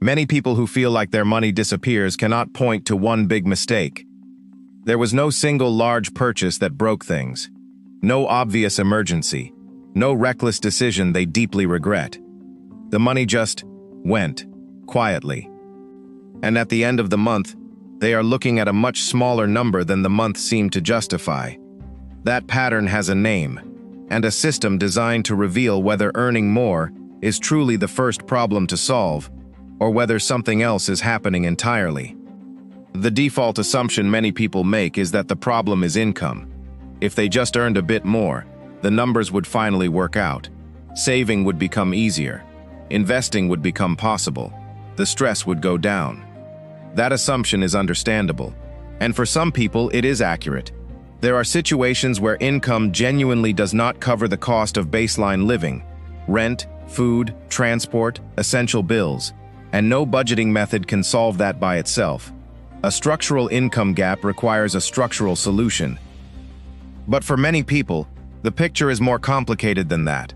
Many people who feel like their money disappears cannot point to one big mistake. There was no single large purchase that broke things. No obvious emergency. No reckless decision they deeply regret. The money just went, quietly. And at the end of the month, they are looking at a much smaller number than the month seemed to justify. That pattern has a name, and a system designed to reveal whether earning more is truly the first problem to solve, or whether something else is happening entirely. The default assumption many people make is that the problem is income. If they just earned a bit more, the numbers would finally work out. Saving would become easier. Investing would become possible. The stress would go down. That assumption is understandable, and for some people it is accurate. There are situations where income genuinely does not cover the cost of baseline living, rent, food, transport, essential bills, and no budgeting method can solve that by itself. A structural income gap requires a structural solution. But for many people, the picture is more complicated than that.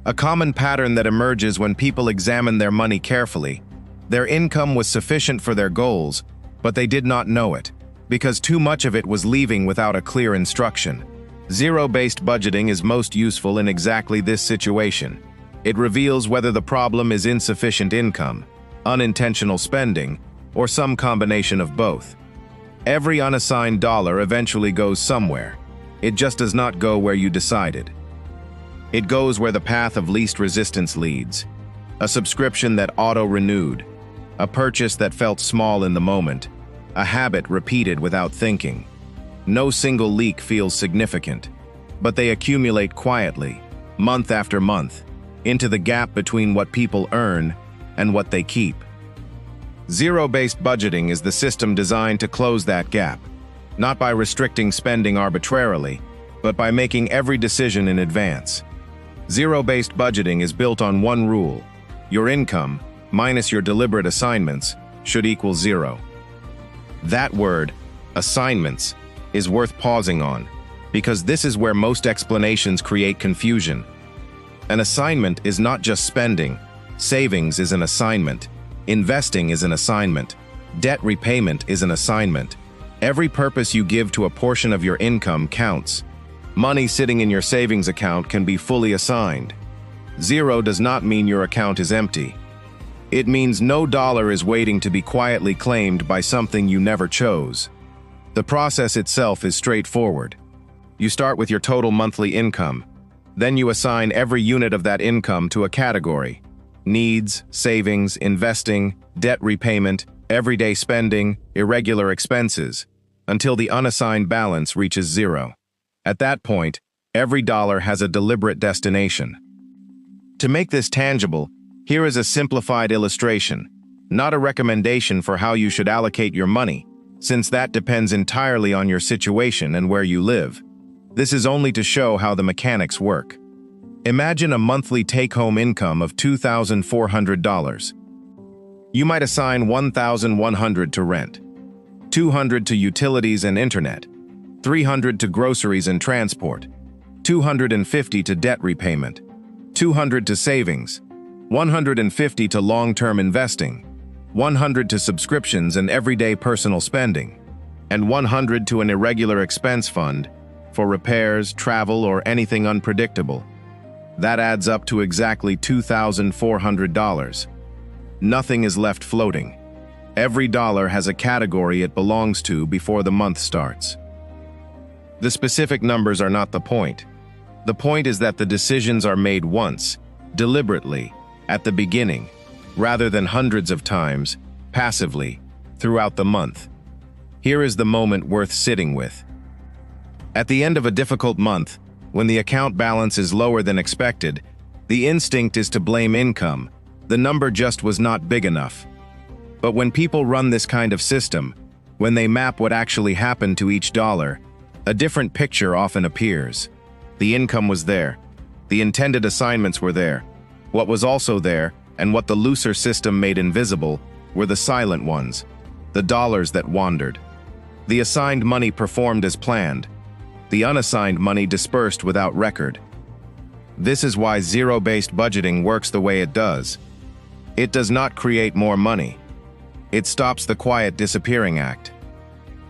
A common pattern that emerges when people examine their money carefully: their income was sufficient for their goals, but they did not know it, because too much of it was leaving without a clear instruction. Zero-based budgeting is most useful in exactly this situation. It reveals whether the problem is insufficient income, unintentional spending, or some combination of both. Every unassigned dollar eventually goes somewhere. It just does not go where you decided. It goes where the path of least resistance leads. A subscription that auto-renewed. A purchase that felt small in the moment. A habit repeated without thinking. No single leak feels significant, but they accumulate quietly, month after month, into the gap between what people earn and what they keep. Zero-based budgeting is the system designed to close that gap, not by restricting spending arbitrarily, but by making every decision in advance. Zero-based budgeting is built on one rule: your income, minus your deliberate assignments, should equal zero. That word, assignments, is worth pausing on, because this is where most explanations create confusion. An assignment is not just spending. Savings is an assignment. Investing is an assignment. Debt repayment is an assignment. Every purpose you give to a portion of your income counts. Money sitting in your savings account can be fully assigned. Zero does not mean your account is empty. It means no dollar is waiting to be quietly claimed by something you never chose. The process itself is straightforward. You start with your total monthly income. Then you assign every unit of that income to a category: needs, savings, investing, debt repayment, everyday spending, irregular expenses, until the unassigned balance reaches zero. At that point, every dollar has a deliberate destination. To make this tangible, here is a simplified illustration, not a recommendation for how you should allocate your money, since that depends entirely on your situation and where you live. This is only to show how the mechanics work. Imagine a monthly take-home income of $2,400. You might assign $1,100 to rent, $200 to utilities and internet, $300 to groceries and transport, $250 to debt repayment, $200 to savings, $150 to long-term investing, $100 to subscriptions and everyday personal spending, and $100 to an irregular expense fund for repairs, travel, or anything unpredictable. That adds up to exactly $2,400. Nothing is left floating. Every dollar has a category it belongs to before the month starts. The specific numbers are not the point. The point is that the decisions are made once, deliberately, at the beginning, rather than hundreds of times, passively, throughout the month. Here is the moment worth sitting with. At the end of a difficult month, when the account balance is lower than expected, the instinct is to blame income. The number just was not big enough. But when people run this kind of system, when they map what actually happened to each dollar, a different picture often appears. The income was there. The intended assignments were there. What was also there, and what the looser system made invisible, were the silent ones, the dollars that wandered. The assigned money performed as planned. The unassigned money dispersed without record. This is why zero-based budgeting works the way it does. It does not create more money. It stops the quiet disappearing act.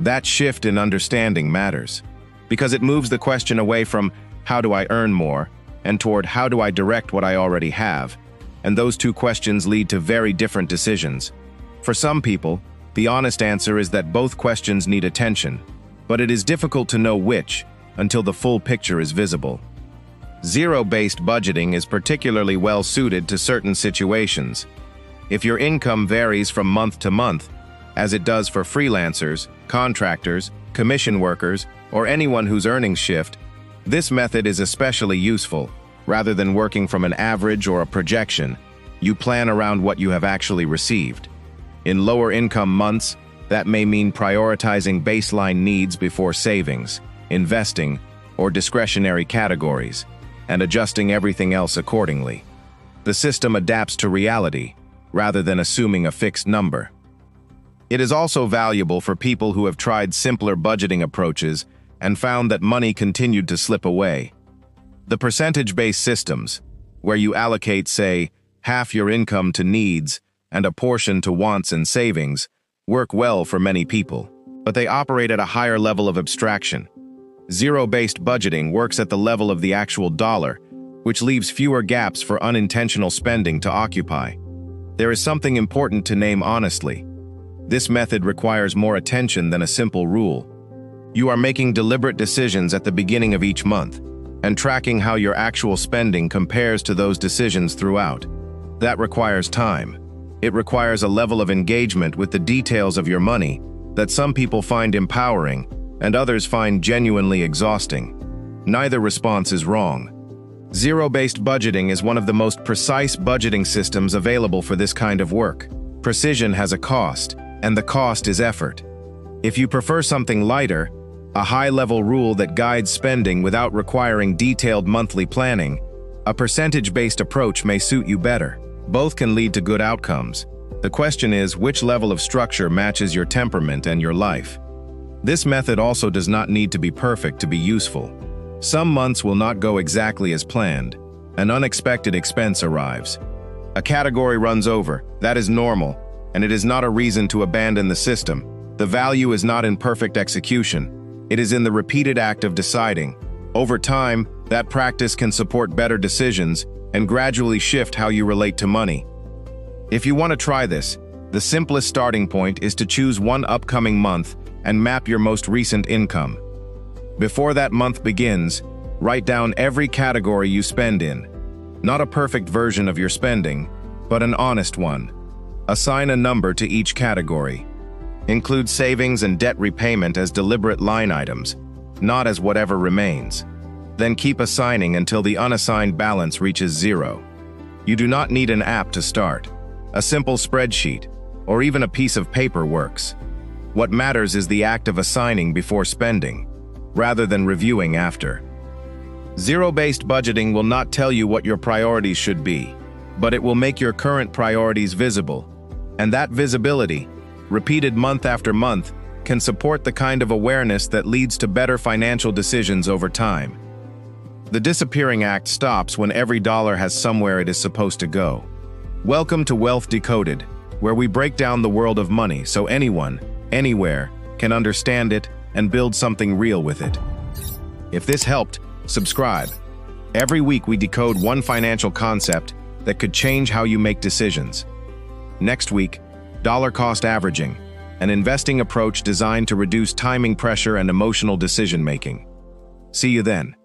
That shift in understanding matters, because it moves the question away from how do I earn more and toward how do I direct what I already have, and those two questions lead to very different decisions. For some people, the honest answer is that both questions need attention, but it is difficult to know which until the full picture is visible. Zero-based budgeting is particularly well suited to certain situations. If your income varies from month to month, as it does for freelancers, contractors, commission workers, or anyone whose earnings shift, this method is especially useful. Rather than working from an average or a projection, you plan around what you have actually received. In lower income months, that may mean prioritizing baseline needs before savings, investing, or discretionary categories, and adjusting everything else accordingly. The system adapts to reality, rather than assuming a fixed number. It is also valuable for people who have tried simpler budgeting approaches and found that money continued to slip away. The percentage-based systems, where you allocate, say, half your income to needs and a portion to wants and savings, work well for many people, but they operate at a higher level of abstraction. Zero-based budgeting works at the level of the actual dollar, which leaves fewer gaps for unintentional spending to occupy. There is something important to name honestly. This method requires more attention than a simple rule. You are making deliberate decisions at the beginning of each month, and tracking how your actual spending compares to those decisions throughout. That requires time. It requires a level of engagement with the details of your money that some people find empowering and others find genuinely exhausting. Neither response is wrong. Zero-based budgeting is one of the most precise budgeting systems available for this kind of work. Precision has a cost, and the cost is effort. If you prefer something lighter, a high-level rule that guides spending without requiring detailed monthly planning, a percentage-based approach may suit you better. Both can lead to good outcomes. The question is which level of structure matches your temperament and your life. This method also does not need to be perfect to be useful. Some months will not go exactly as planned. An unexpected expense arrives. A category runs over. That is normal, and it is not a reason to abandon the system. The value is not in perfect execution. It is in the repeated act of deciding. Over time, that practice can support better decisions and gradually shift how you relate to money. If you want to try this, the simplest starting point is to choose one upcoming month and map your most recent income. Before that month begins, write down every category you spend in. Not a perfect version of your spending, but an honest one. Assign a number to each category. Include savings and debt repayment as deliberate line items, not as whatever remains. Then keep assigning until the unassigned balance reaches zero. You do not need an app to start. A simple spreadsheet, or even a piece of paper works. What matters is the act of assigning before spending, rather than reviewing after. Zero-based budgeting will not tell you what your priorities should be, but it will make your current priorities visible. And that visibility, repeated month after month, can support the kind of awareness that leads to better financial decisions over time. The disappearing act stops when every dollar has somewhere it is supposed to go. Welcome to Wealth Decoded, where we break down the world of money so anyone, anywhere, can understand it and build something real with it. If this helped, subscribe. Every week we decode one financial concept that could change how you make decisions. Next week, dollar cost averaging, an investing approach designed to reduce timing pressure and emotional decision-making. See you then.